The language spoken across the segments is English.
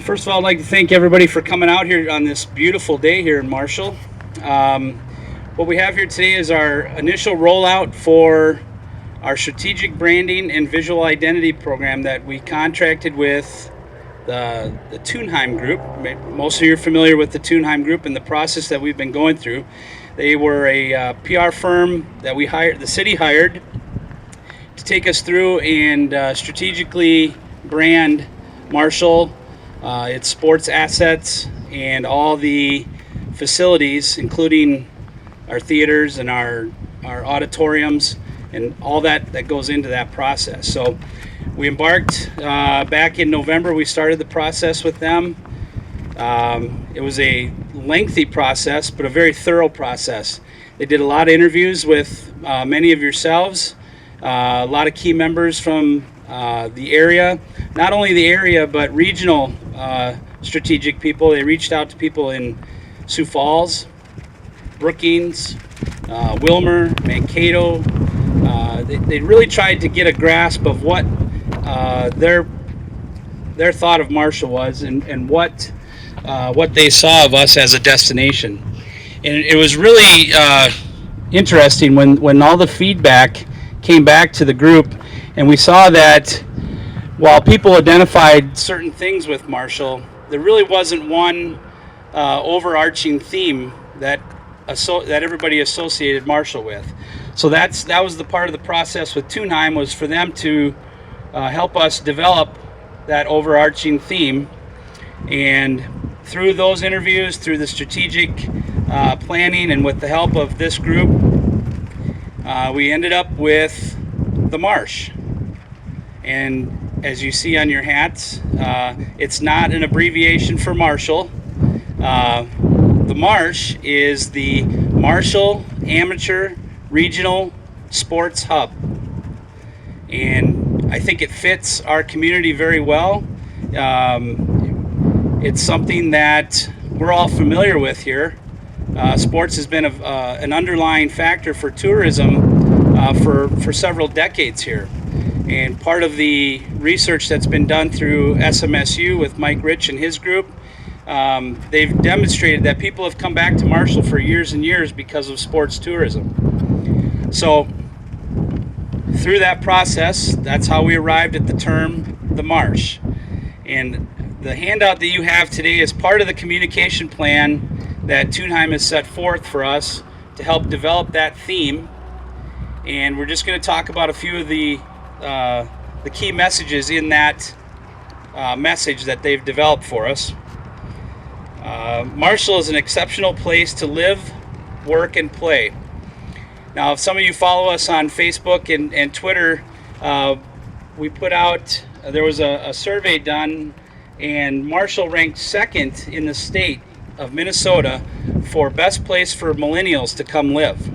First of all, I'd like to thank everybody for coming out here on this beautiful day here in Marshall. What we have here today is our initial rollout for our strategic branding and visual identity program that we contracted with the Thunheim Group. Most of you are familiar with the Thunheim Group and the process that we've been going through. They were a PR firm that the city hired to take us through and strategically brand Marshall, its sports assets, and all the facilities, including our theaters and our auditoriums and all that goes into that process. So we embarked back in November. We started the process with them. It was a lengthy process, but a very thorough process. They did a lot of interviews with many of yourselves, a lot of key members from the area, not only the area, but regional strategic people. They reached out to people in Sioux Falls, Brookings, Wilmer, Mankato. They really tried to get a grasp of what their thought of Marshall was and what they saw of us as a destination. And it was really interesting when all the feedback came back to the group, and we saw that while people identified certain things with Marshall, there really wasn't one overarching theme that everybody associated Marshall with. So that was the part of the process with Thunheim, was for them to help us develop that overarching theme. And through those interviews, through the strategic planning, and with the help of this group, we ended up with the MARSH. And as you see on your hats, it's not an abbreviation for Marshall. The MARSH is the Marshall Amateur Regional Sports Hub. And I think it fits our community very well. It's something that we're all familiar with here. Sports has been an underlying factor for tourism for several decades here. And part of the research that's been done through SMSU with Mike Rich and his group, they've demonstrated that people have come back to Marshall for years and years because of sports tourism. So through that process, that's how we arrived at the term the MARSH. And the handout that you have today is part of the communication plan that Thunheim has set forth for us to help develop that theme. And we're just going to talk about a few of the key messages in that message that they've developed for us. Marshall is an exceptional place to live, work, and play. Now, if some of you follow us on Facebook and Twitter, we put out, there was a survey done, and Marshall ranked second in the state of Minnesota for best place for millennials to come live.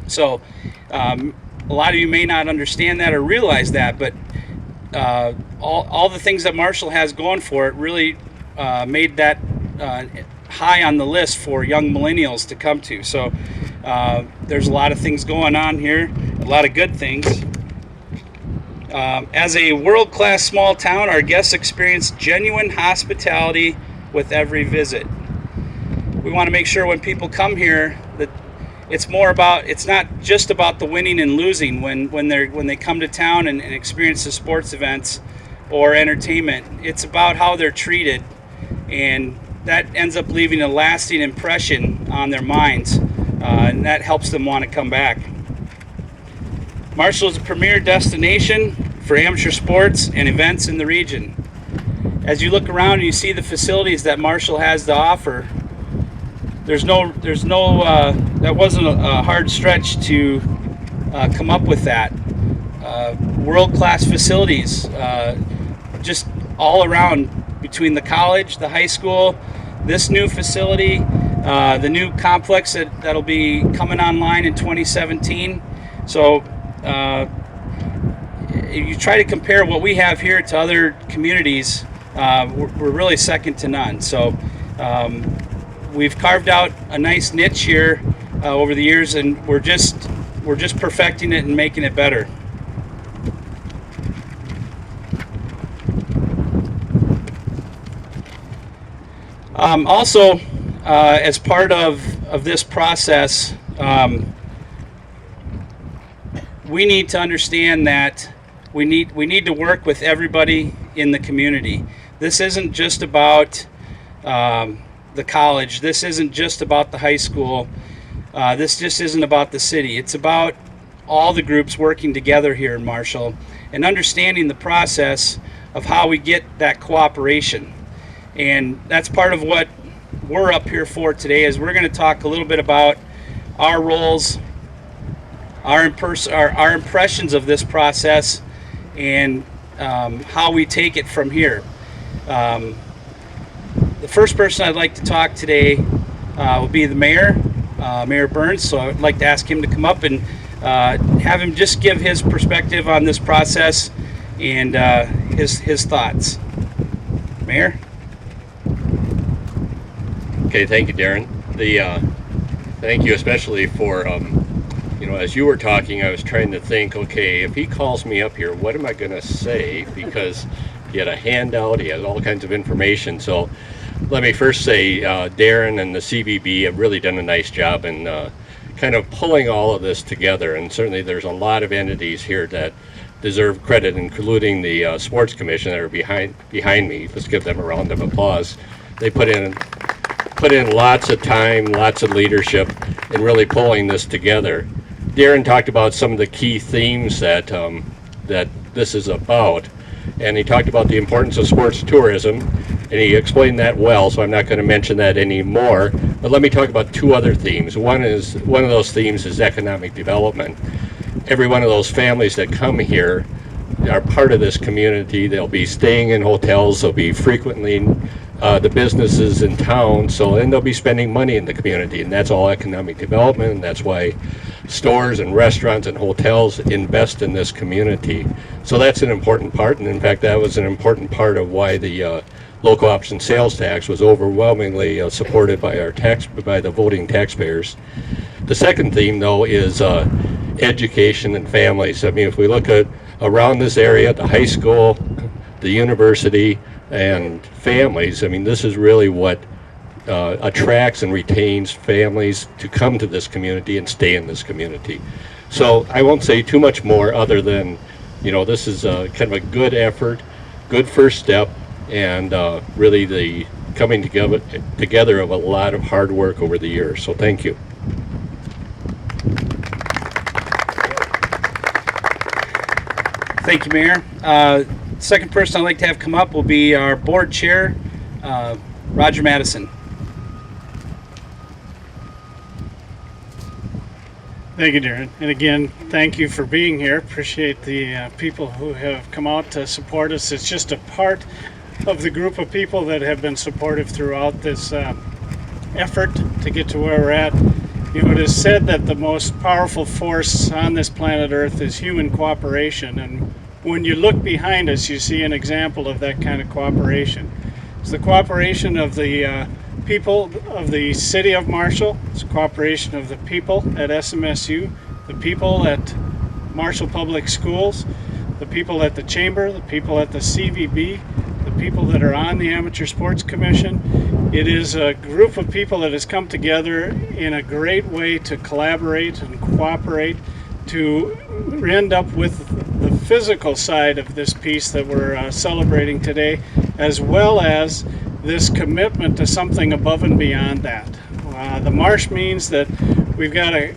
So a lot of you may not understand that or realize that, but all the things that Marshall has going for it really made that high on the list for young millennials to come to. So there's a lot of things going on here, a lot of good things. As a world-class small town, our guests experience genuine hospitality with every visit. We want to make sure when people come here that it's not just about the winning and losing when they come to town and experience the sports events or entertainment. It's about how they're treated, and that ends up leaving a lasting impression on their minds, and that helps them want to come back. Marshall is a premier destination for amateur sports and events in the region. As you look around and you see the facilities that Marshall has to offer, that wasn't a hard stretch to come up with that. World-class facilities, just all around, between the college, the high school, this new facility, the new complex that'll be coming online in 2017. So if you try to compare what we have here to other communities, we're really second to none. So we've carved out a nice niche here over the years, and we're just perfecting it and making it better. Also, as part of this process, we need to understand that we need to work with everybody in the community. This isn't just about the college. This isn't just about the high school. This just isn't about the city. It's about all the groups working together here in Marshall and understanding the process of how we get that cooperation. And that's part of what we're up here for today, is we're going to talk a little bit about our roles, our impressions of this process, and how we take it from here. The first person I'd like to talk today will be the mayor, Mayor Burns. So I'd like to ask him to come up and have him just give his perspective on this process and his thoughts. Mayor? Okay, thank you, Darren. Thank you especially for, as you were talking, I was trying to think, okay, if he calls me up here, what am I going to say? Because he had a handout, he had all kinds of information. So let me first say, Darren and the CVB have really done a nice job in kind of pulling all of this together. And certainly there's a lot of entities here that deserve credit, including the Sports Commission that are behind me. Let's give them a round of applause. They put in lots of time, lots of leadership in really pulling this together. Darren talked about some of the key themes that that this is about, and he talked about the importance of sports tourism, and he explained that well, so I'm not going to mention that anymore. But let me talk about two other themes. One of those themes is economic development. Every one of those families that come here are part of this community. They'll be staying in hotels, they'll be frequenting the businesses in town, and they'll be spending money in the community, and that's all economic development, and that's why stores and restaurants and hotels invest in this community. So that's an important part, and in fact that was an important part of why the local option sales tax was overwhelmingly supported by by the voting taxpayers. The second theme, though, is education and families. I mean, if we look at around this area, the high school, the university, and families, I mean, this is really what attracts and retains families to come to this community and stay in this community. So I won't say too much more other than, this is kind of a good effort, good first step, and really the coming together of a lot of hard work over the years. So thank you. Thank you, Mayor. Second person I'd like to have come up will be our board chair, Roger Madison. Thank you, Darren. And again, thank you for being here. Appreciate the people who have come out to support us. It's just a part of the group of people that have been supportive throughout this effort to get to where we're at. It is said that the most powerful force on this planet Earth is human cooperation, and when you look behind us, you see an example of that kind of cooperation. It's the cooperation of the people of the city of Marshall. It's the cooperation of the people at SMSU, the people at Marshall Public Schools, the people at the Chamber, the people at the CVB, the people that are on the Amateur Sports Commission. It is a group of people that has come together in a great way to collaborate and cooperate to end up with the physical side of this piece that we're celebrating today, as well as this commitment to something above and beyond that. The MARSH means that we've got a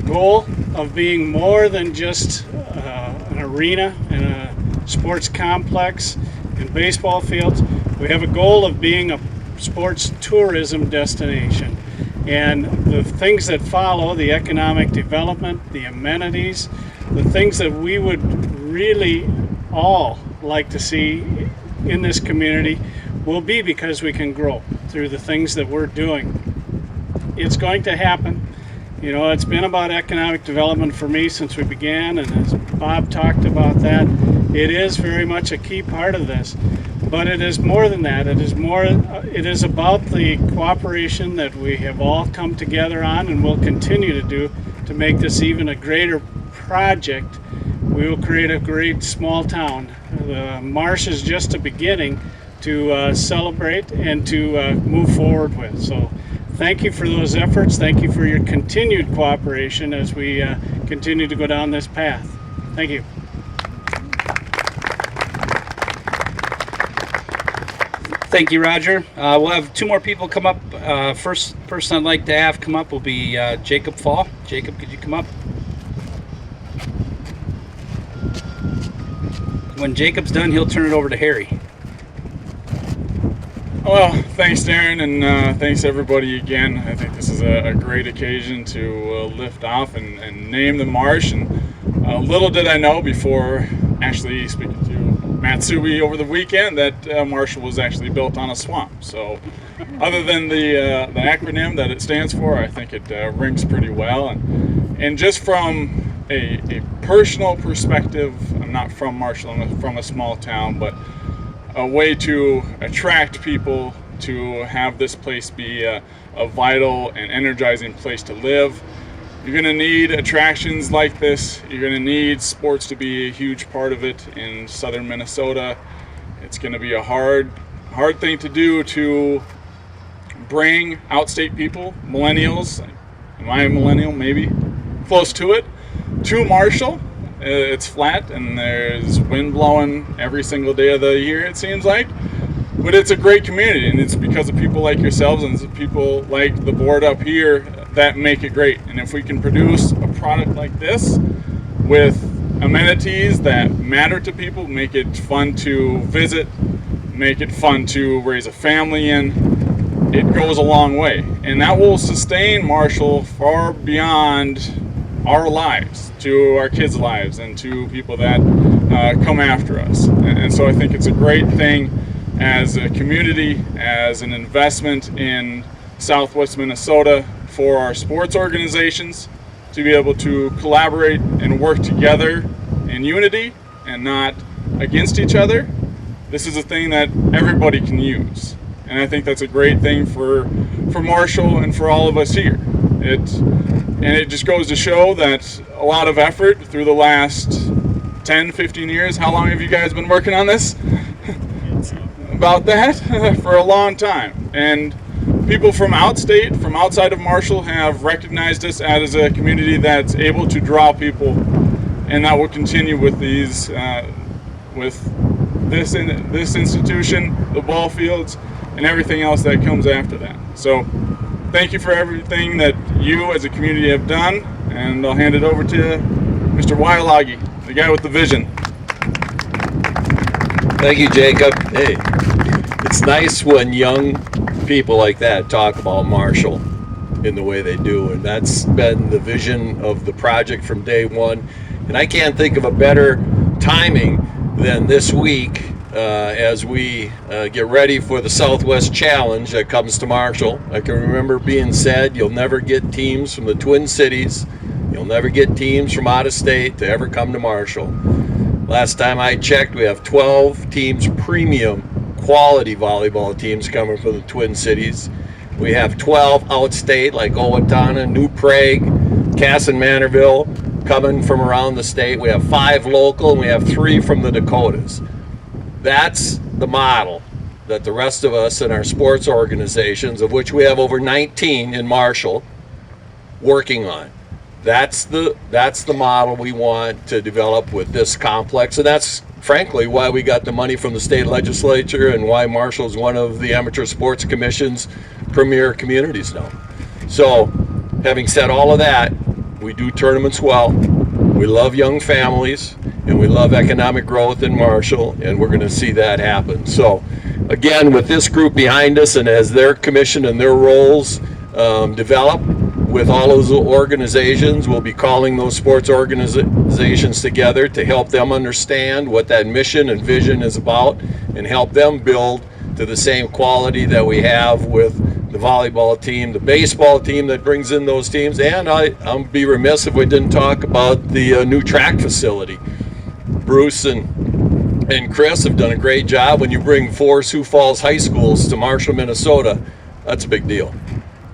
goal of being more than just an arena and a sports complex and baseball fields. We have a goal of being a sports tourism destination. And the things that follow, the economic development, the amenities, the things that we would really all like to see in this community will be because we can grow through the things that we're doing. It's going to happen. It's been about economic development for me since we began, and as Bob talked about that, it is very much a key part of this. But it is more than that. It is about the cooperation that we have all come together on and will continue to do to make this even a greater project. We will create a great small town. The MARSH is just a beginning to celebrate and to move forward with. So thank you for those efforts. Thank you for your continued cooperation as we continue to go down this path. Thank you. Thank you, Roger. We'll have two more people come up. First person I'd like to have come up will be Jacob Fall. Jacob, could you come up? When Jacob's done, he'll turn it over to Harry. Well, thanks, Darren, and thanks everybody again. I think this is a great occasion to lift off and name the marsh. And little did I know before actually speaking to Matsubi over the weekend that Marshall was actually built on a swamp. So other than the acronym that it stands for, I think it rings pretty well. And just from a personal perspective, I'm not from Marshall, I'm from a small town, but a way to attract people to have this place be a vital and energizing place to live. You're going to need attractions like this. You're going to need sports to be a huge part of it in southern Minnesota. It's going to be a hard thing to do to bring outstate people, millennials, am I a millennial? Maybe, close to it, to Marshall. It's flat and there's wind blowing every single day of the year, it seems like. But it's a great community, and it's because of people like yourselves and it's people like the board up here that make it great. And if we can produce a product like this with amenities that matter to people, make it fun to visit, make it fun to raise a family in, it goes a long way. And that will sustain Marshall far beyond our lives, to our kids' lives, and to people that come after us. And so I think it's a great thing as a community, as an investment in Southwest Minnesota for our sports organizations to be able to collaborate and work together in unity and not against each other. This is a thing that everybody can use. And I think that's a great thing for Marshall and for all of us here. And it just goes to show that a lot of effort through the last 10, 15 years. How long have you guys been working on this? About that? For a long time. And people from outside of Marshall have recognized us as a community that's able to draw people, and that will continue with these, with this institution, the ball fields, and everything else that comes after that. So thank you for everything that you as a community have done, and I'll hand it over to Mr. Wylagi, the guy with the vision. Thank you, Jacob. Hey, it's nice when young people like that talk about Marshall in the way they do, and that's been the vision of the project from day one. And I can't think of a better timing than this week as we get ready for the Southwest Challenge that comes to Marshall. I can remember being said, you'll never get teams from the Twin Cities, you'll never get teams from out of state to ever come to Marshall. Last time I checked, we have 12 teams, premium quality volleyball teams coming from the Twin Cities. We have 12 outstate like Owatonna, New Prague, Casson Manorville coming from around the state. We have 5 local and we have 3 from the Dakotas. That's the model that the rest of us in our sports organizations, of which we have over 19 in Marshall, working on. That's the model we want to develop with this complex, and that's frankly why we got the money from the state legislature and why Marshall is one of the Amateur Sports Commission's premier communities now. So, having said all of that, we do tournaments well, we love young families, and we love economic growth in Marshall, and we're going to see that happen. So, again, with this group behind us, and as their commission and their roles develop, with all those organizations, we'll be calling those sports organizations together to help them understand what that mission and vision is about and help them build to the same quality that we have with the volleyball team, the baseball team that brings in those teams, and I'll be remiss if we didn't talk about the new track facility. Bruce and Chris have done a great job. When you bring 4 Sioux Falls high schools to Marshall, Minnesota, that's a big deal.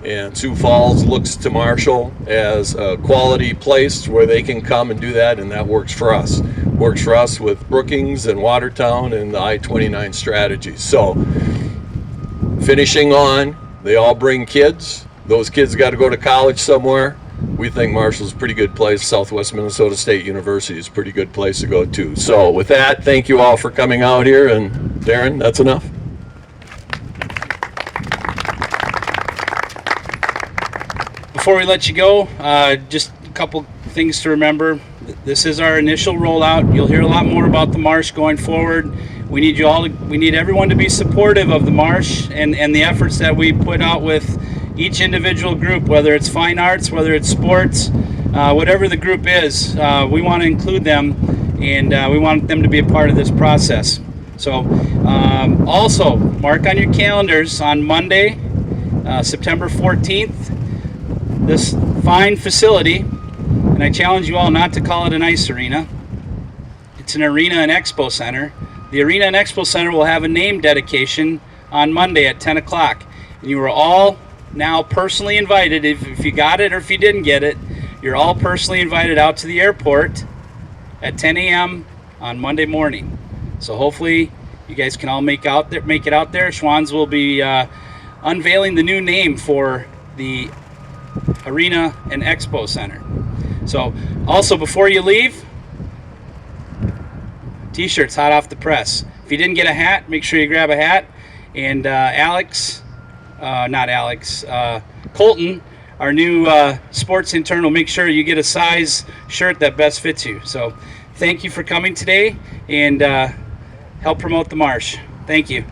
And Sioux Falls looks to Marshall as a quality place where they can come and do that, and that works for us. works for us with Brookings and Watertown and the I-29 strategies. So finishing on, they all bring kids. Those kids got to go to college somewhere. We think Marshall's a pretty good place. Southwest Minnesota State University is a pretty good place to go to. So with that, thank you all for coming out here. And Darren, that's enough. Before we let you go, just a couple things to remember. This is our initial rollout. You'll hear a lot more about the Marsh going forward. We need everyone to be supportive of the Marsh and the efforts that we put out with each individual group, whether it's fine arts, whether it's sports, whatever the group is. We want to include them, and we want them to be a part of this process. So also mark on your calendars on Monday, September 14th, this fine facility, and I challenge you all not to call it an ice arena. It's an arena and expo center. The Arena and Expo Center will have a name dedication on Monday at 10 o'clock. And you are all now personally invited, if you got it or if you didn't get it, you're all personally invited out to the airport at 10 a.m. on Monday morning. So hopefully you guys can all make it out there. Schwann's will be unveiling the new name for the Arena and Expo Center. So also, before you leave, t-shirts hot off the press. If you didn't get a hat, make sure you grab a hat. And Colton, our new sports intern, will make sure you get a size shirt that best fits you. So thank you for coming today, and help promote the Marsh. Thank you.